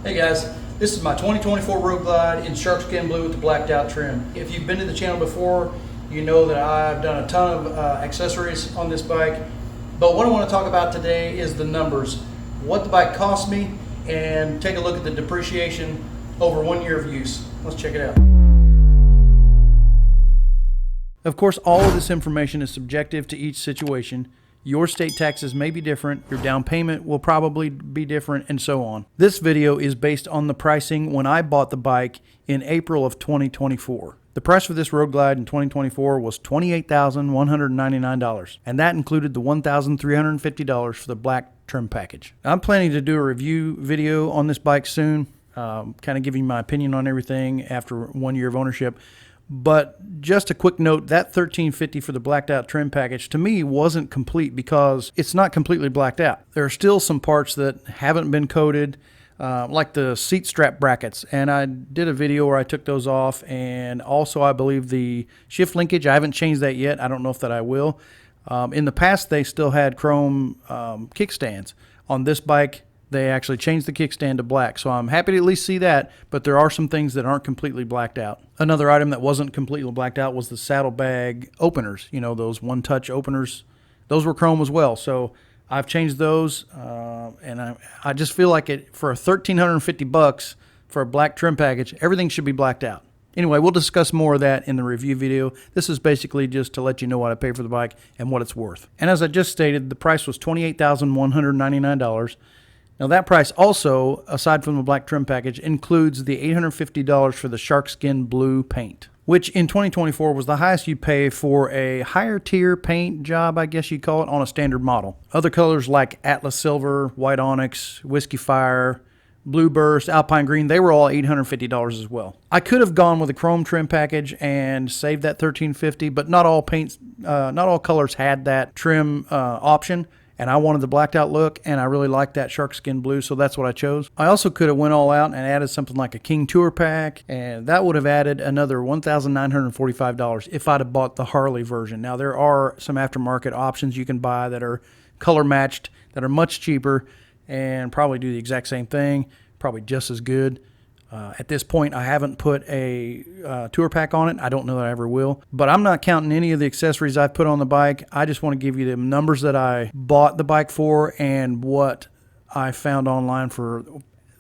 Hey guys, this is my 2024 Road Glide in shark skin blue with the blacked out trim. If you've been to the channel before, you know that I've done a ton of accessories on this bike. But what I want to talk about today is the numbers, what the bike cost me, and take a look at the depreciation over 1 year of use. Let's check it out. Of course, all of this information is subjective to each situation. Your state taxes may be different, your down payment will probably be different, and so on. This video is based on the pricing when I bought the bike in April of 2024. The price for this Road Glide in 2024 was $28,199, and that included the $1,350 for the black trim package. I'm planning to do a review video on this bike soon, kind of giving my opinion on everything after 1 year of ownership. But just a quick note, that $1,350 for the blacked out trim package to me wasn't complete because it's not completely blacked out. There are still some parts that haven't been coated, like the seat strap brackets. And I did a video where I took those off, and also I believe the shift linkage, I haven't changed that yet. I don't know if that I will. In the past, they still had chrome kickstands. On this bike, they actually changed the kickstand to black, so I'm happy to at least see that, but there are some things that aren't completely blacked out. Another item that wasn't completely blacked out was the saddlebag openers, you know, those one-touch openers. Those were chrome as well, so I've changed those, and I just feel like it for $1,350 for a black trim package, everything should be blacked out. Anyway, we'll discuss more of that in the review video. This is basically just to let you know what I paid for the bike and what it's worth. And as I just stated, the price was $28,199. Now that price also, aside from the black trim package, includes the $850 for the shark skin blue paint, which in 2024 was the highest you'd pay for a higher tier paint job, I guess you'd call it, on a standard model. Other colors like Atlas Silver, White Onyx, Whiskey Fire, Blue Burst, Alpine Green, they were all $850 as well. I could have gone with a chrome trim package and saved that $1,350, but not all paints, not all colors had that trim option. And I wanted the blacked out look, and I really liked that shark skin blue, so that's what I chose. I also could have went all out and added something like a King Tour pack, and that would have added another $1,945 if I'd have bought the Harley version. Now, there are some aftermarket options you can buy that are color matched, that are much cheaper, and probably do the exact same thing, probably just as good. At this point, I haven't put a tour pack on it. I don't know that I ever will. But I'm not counting any of the accessories I've put on the bike. I just want to give you the numbers that I bought the bike for and what I found online for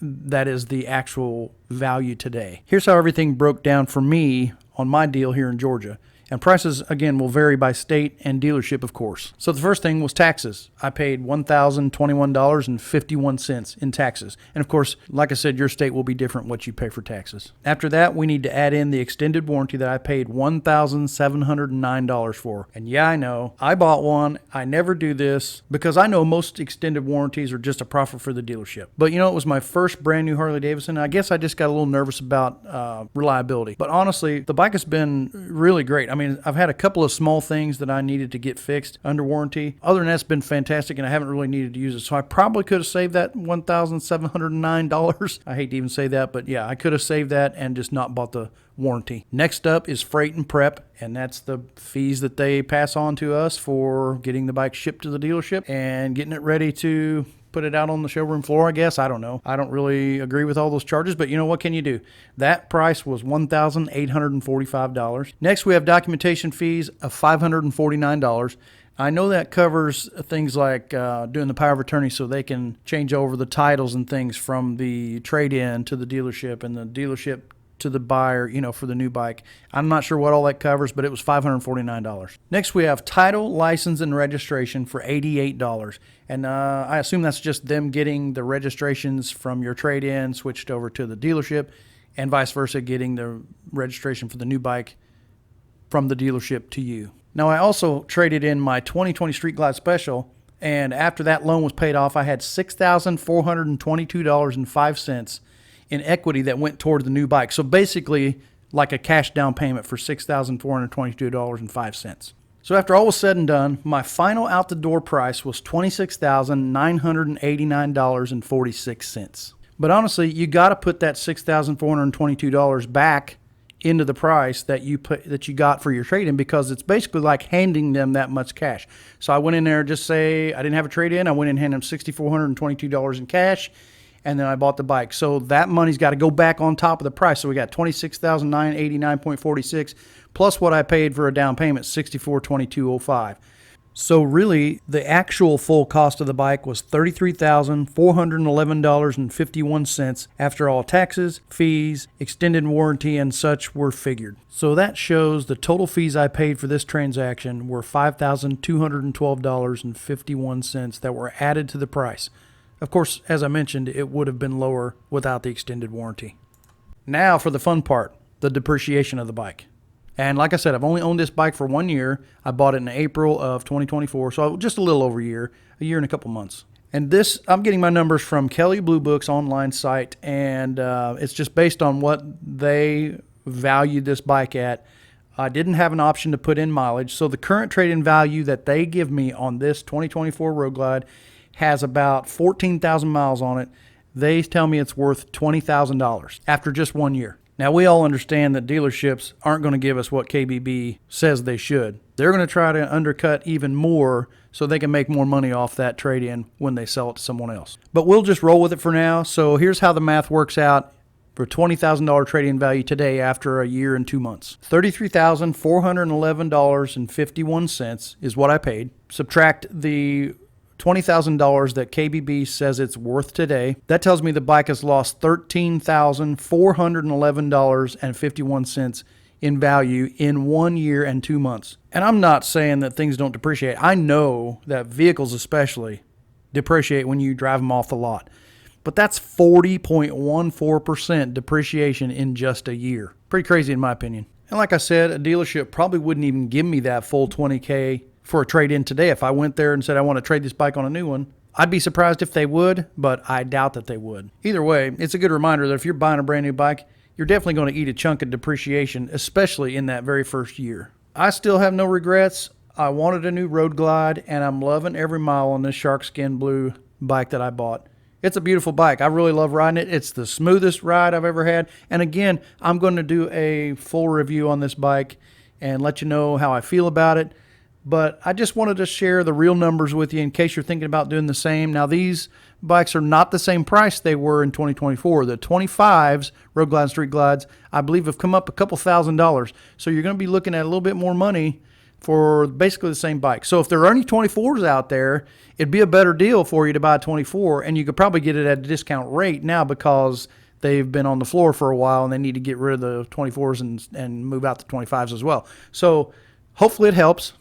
that is the actual value today. Here's how everything broke down for me on my deal here in Georgia. And prices, again, will vary by state and dealership, of course. So the first thing was taxes. I paid $1,021.51 in taxes. And of course, like I said, your state will be different what you pay for taxes. After that, we need to add in the extended warranty that I paid $1,709 for. And yeah, I know, I bought one. I never do this because I know most extended warranties are just a profit for the dealership. But you know, it was my first brand new Harley-Davidson. I guess I just got a little nervous about reliability. But honestly, the bike has been really great. I mean, I've had a couple of small things that I needed to get fixed under warranty. Other than that, it's been fantastic, and I haven't really needed to use it. So I probably could have saved that $1,709. I hate to even say that, but yeah, I could have saved that and just not bought the warranty. Next up is freight and prep, and that's the fees that they pass on to us for getting the bike shipped to the dealership and getting it ready to put it out on the showroom floor, I guess. I don't know. I don't really agree with all those charges, but you know, what can you do? That price was $1,845. Next, we have documentation fees of $549. I know that covers things like doing the power of attorney so they can change over the titles and things from the trade-in to the dealership and the dealership to the buyer, you know, for the new bike. I'm not sure what all that covers, but it was $549. Next, we have title, license, and registration for $88. And I assume that's just them getting the registrations from your trade-in switched over to the dealership, and vice versa, getting the registration for the new bike from the dealership to you. Now, I also traded in my 2020 Street Glide Special, and after that loan was paid off, I had $6,422.05 in equity that went toward the new bike. So basically, like a cash down payment for $6,422.05. So after all was said and done, my final out the door price was $26,989.46. But honestly, you got to put that $6,422 back into the price that you got for your trade-in, because it's basically like handing them that much cash. So I went in there, just say I didn't have a trade-in, I went in and handed them $6,422 in cash, and then I bought the bike. So that money's got to go back on top of the price. So we got $26,989.46 plus what I paid for a down payment, $64,2205. So really, the actual full cost of the bike was $33,411.51 after all taxes, fees, extended warranty, and such were figured. So that shows the total fees I paid for this transaction were $5,212.51 that were added to the price. Of course, as I mentioned, it would have been lower without the extended warranty. Now for the fun part, the depreciation of the bike. And like I said, I've only owned this bike for 1 year. I bought it in April of 2024, so just a little over a year and a couple months. And this, I'm getting my numbers from Kelley Blue Book's online site, and it's just based on what they valued this bike at. I didn't have an option to put in mileage, so the current trade-in value that they give me on this 2024 Road Glide has about 14,000 miles on it. They tell me it's worth $20,000 after just 1 year. Now, we all understand that dealerships aren't going to give us what KBB says they should. They're going to try to undercut even more so they can make more money off that trade-in when they sell it to someone else. But we'll just roll with it for now. So here's how the math works out for $20,000 trade-in value today after a year and 2 months. $33,411.51 is what I paid. Subtract the $20,000 that KBB says it's worth today. That tells me the bike has lost $13,411.51 in value in 1 year and 2 months. And I'm not saying that things don't depreciate. I know that vehicles especially depreciate when you drive them off the lot. But that's 40.14% depreciation in just a year. Pretty crazy in my opinion. And like I said, a dealership probably wouldn't even give me that full $20K for a trade-in today. If I went there and said I want to trade this bike on a new one, I'd be surprised if they would, but I doubt that they would. Either way, it's a good reminder that if you're buying a brand new bike, you're definitely going to eat a chunk of depreciation, especially in that very first year. I still have no regrets. I wanted a new Road Glide, and I'm loving every mile on this shark skin blue bike that I bought. It's a beautiful bike. I really love riding it. It's the smoothest ride I've ever had. And again, I'm going to do a full review on this bike and let you know how I feel about it. But I just wanted to share the real numbers with you in case you're thinking about doing the same. Now, these bikes are not the same price they were in 2024. The 25s, Road Glide and Street Glides, I believe have come up a couple $1,000s. So you're going to be looking at a little bit more money for basically the same bike. So if there are any 24s out there, it'd be a better deal for you to buy a 24, and you could probably get it at a discount rate now because they've been on the floor for a while and they need to get rid of the 24s and move out the 25s as well. So hopefully it helps.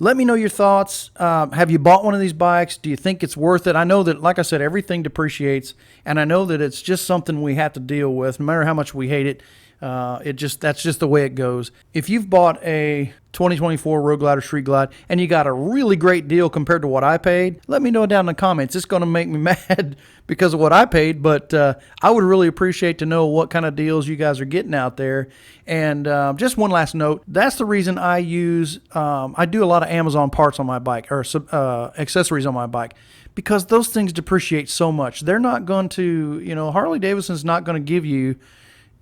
Let me know your thoughts. Have you bought one of these bikes? Do you think it's worth it? I know that, like I said, everything depreciates, and I know that it's just something we have to deal with no matter how much we hate it. That's just the way it goes. If you've bought a 2024 Road Glide or Street Glide and you got a really great deal compared to what I paid, let me know down in the comments. It's going to make me mad because of what I paid, but I would really appreciate to know what kind of deals you guys are getting out there. And just one last note, that's the reason I do a lot of Amazon parts on my bike, or accessories on my bike, because those things depreciate so much. They're not going to, Harley-Davidson's not going to give you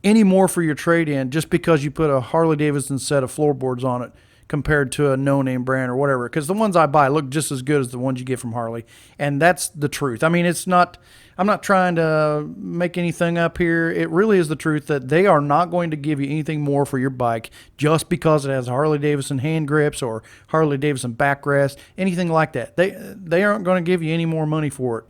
any more for your trade-in just because you put a Harley-Davidson set of floorboards on it compared to a no-name brand or whatever, because the ones I buy look just as good as the ones you get from Harley, and that's the truth. I mean, I'm not trying to make anything up here. It really is the truth that they are not going to give you anything more for your bike just because it has Harley-Davidson hand grips or Harley-Davidson backrest, anything like that. They aren't going to give you any more money for it.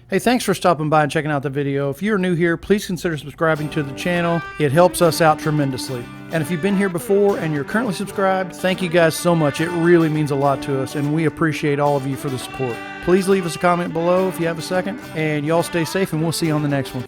Hey, thanks for stopping by and checking out the video. If you're new here, please consider subscribing to the channel. It helps us out tremendously. And if you've been here before and you're currently subscribed, thank you guys so much. It really means a lot to us, and we appreciate all of you for the support. Please leave us a comment below if you have a second, and y'all stay safe, and we'll see you on the next one.